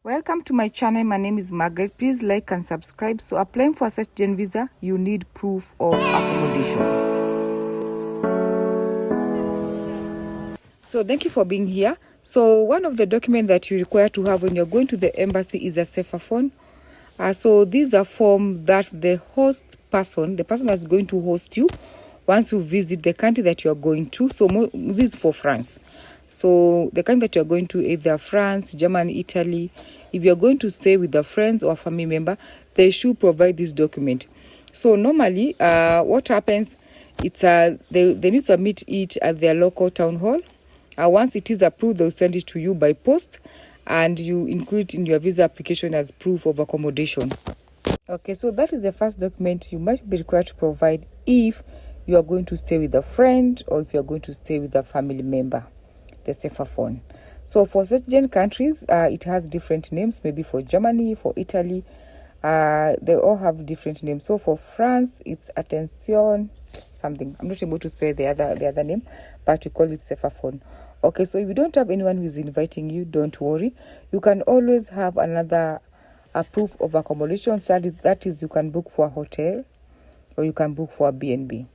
Welcome to my channel. My name is Margaret. Please like and subscribe. So applying for a Schengen visa, you need proof of accommodation. So thank you for being here. So one of the documents that you require to have when you're going to the embassy is a Cerfa form. So these are forms that the person that's going to host you, once you visit the country that you are going to. So this is for France. So the country that you are going to, either France, Germany, Italy, if you are going to stay with a friend or a family member, they should provide this document. So normally, what happens, it's they need to submit it at their local town hall. Once it is approved, they'll send it to you by post, and you include it in your visa application as proof of accommodation. Okay, so that is the first document you might be required to provide if you are going to stay with a friend or if you are going to stay with a family member, the Cerfa form. So for certain countries, it has different names. Maybe for Germany, for Italy, they all have different names. So for France, it's Attention something. I'm not able to spell the other name, but we call it Cerfa form. Okay, so if you don't have anyone who is inviting you, don't worry. You can always have another proof of accommodation. That is, you can book for a hotel or you can book for a B&B.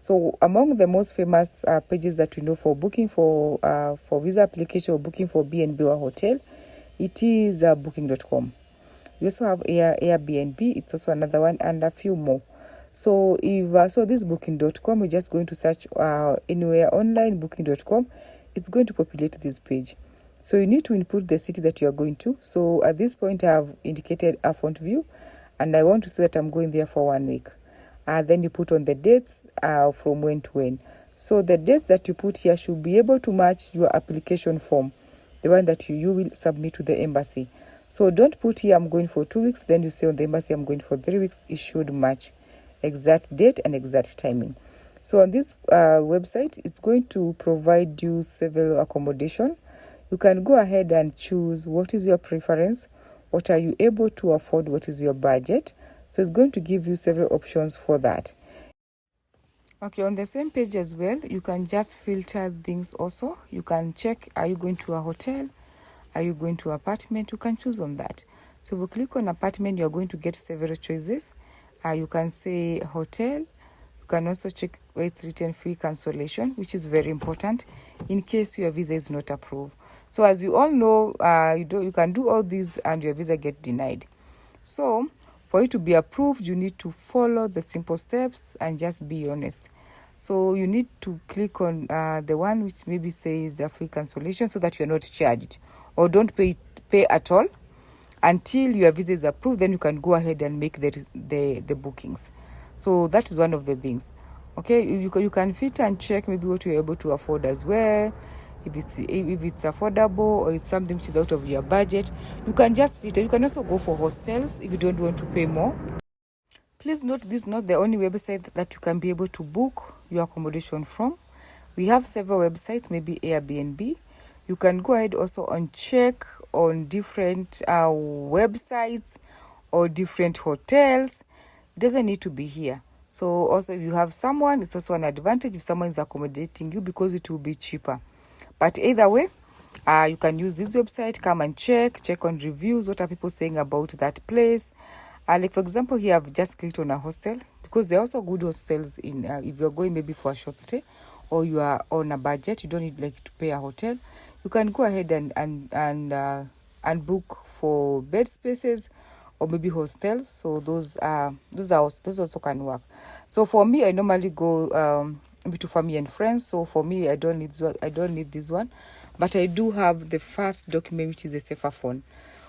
So among the most famous pages that we know for booking for visa application or booking for B&B or hotel, it is booking.com. We also have Airbnb. It's also another one, and a few more. So if this booking.com, we're just going to search anywhere online, booking.com. It's going to populate this page. So you need to input the city that you are going to. So at this point, I have indicated a font view, and I want to say that I'm going there for 1 week. Then you put on the dates from when to when. So the dates that you put here should be able to match your application form, the one that you will submit to the embassy. So don't put here I'm going for 2 weeks, then you say on the embassy I'm going for 3 weeks. It should match exact date and exact timing. So on this website, it's going to provide you several accommodation. You can go ahead and choose what is your preference, what are you able to afford, what is your budget. So it's going to give you several options for that. Okay, on the same page as well, you can just filter things also. You can check, are you going to a hotel? Are you going to an apartment? You can choose on that. So if you click on apartment, you're going to get several choices. You can say hotel. You can also check where it's written free cancellation, which is very important in case your visa is not approved. So as you all know, you can do all these and your visa get denied. So for you to be approved, you need to follow the simple steps and just be honest. So you need to click on the one which maybe says a free cancellation so that you're not charged, or don't pay at all until your visa is approved. Then you can go ahead and make the bookings. So that is one of the things. Okay, you can filter and check maybe what you're able to afford as well. If it's affordable or it's something which is out of your budget, you can just filter. You can also go for hostels if you don't want to pay more. Please note, this is not the only website that you can be able to book your accommodation from. We have several websites, maybe Airbnb. You can go ahead also and check on different websites or different hotels. It doesn't need to be here. So also if you have someone, it's also an advantage if someone is accommodating you because it will be cheaper. But either way, you can use this website, come and check on reviews. What are people saying about that place? Like for example, here I've just clicked on a hostel because there are also good hostels in if you're going maybe for a short stay or you are on a budget, you don't need like to pay a hotel. You can go ahead and book for bed spaces or maybe hostels. So those also can work. So for me, I normally go maybe to family and friends. So for me, I don't need this one, but I do have the first document, which is a Cerfa form,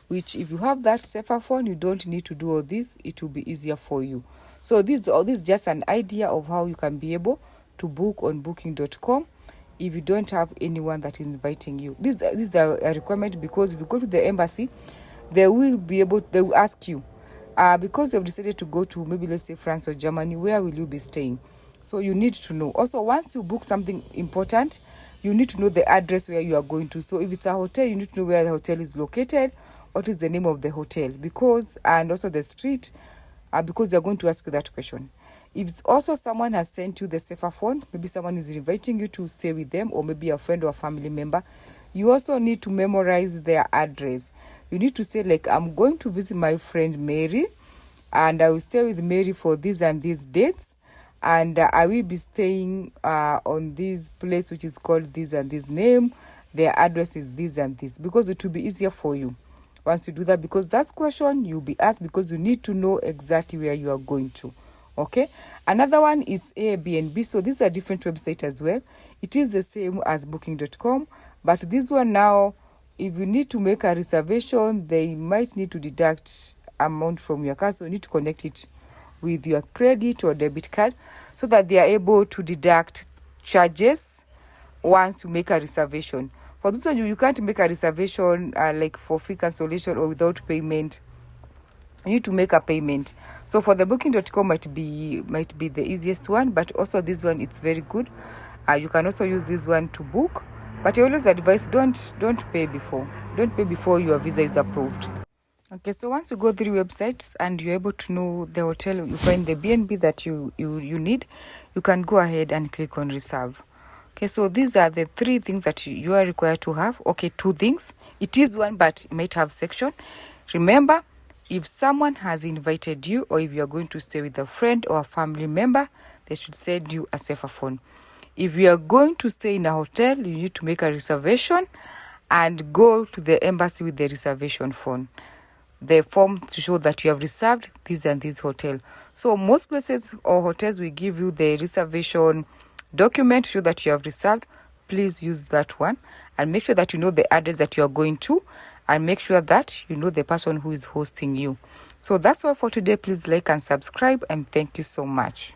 which if you have that Cerfa form, you don't need to do all this. It will be easier for you. So this is just an idea of how you can be able to book on booking.com if you don't have anyone that is inviting you. This is a requirement because if you go to the embassy, they will ask you, because you have decided to go to maybe let's say France or Germany, where will you be staying? So you need to know. Also, once you book something important, you need to know the address where you are going to. So if it's a hotel, you need to know where the hotel is located, what is the name of the hotel, and also the street, because they're going to ask you that question. If also someone has sent you the Cerfa phone, maybe someone is inviting you to stay with them, or maybe a friend or a family member, you also need to memorize their address. You need to say, like, I'm going to visit my friend Mary, and I will stay with Mary for these and these dates, and I will be staying on this place which is called this and this name. Their address is this and this, because it will be easier for you once you do that, because that's question you'll be asked, because you need to know exactly where you are going to. Okay, another one is Airbnb. So these are different websites as well. It is the same as booking.com, but this one now, if you need to make a reservation, they might need to deduct amount from your card, so you need to connect it with your credit or debit card so that they are able to deduct charges once you make a reservation. For this one, you can't make a reservation like for free cancellation or without payment. You need to make a payment. So for the booking.com might be the easiest one, but also this one, it's very good. You can also use this one to book, but I always advise don't pay before your visa is approved. Okay, so once you go through websites and you're able to know the hotel, you find the BNB that you need, you can go ahead and click on reserve. Okay, so these are the 3 things that you are required to have. Okay, 2 things. It is one, but it might have section. Remember, if someone has invited you, or if you are going to stay with a friend or a family member, they should send you a Cerfa phone. If you are going to stay in a hotel, you need to make a reservation and go to the embassy with the reservation phone, the form to show that you have reserved this and this hotel. So most places or hotels will give you the reservation document to show that you have reserved. Please use that one and make sure that you know the address that you are going to, and make sure that you know the person who is hosting you. So that's all for today. Please like and subscribe, and thank you so much.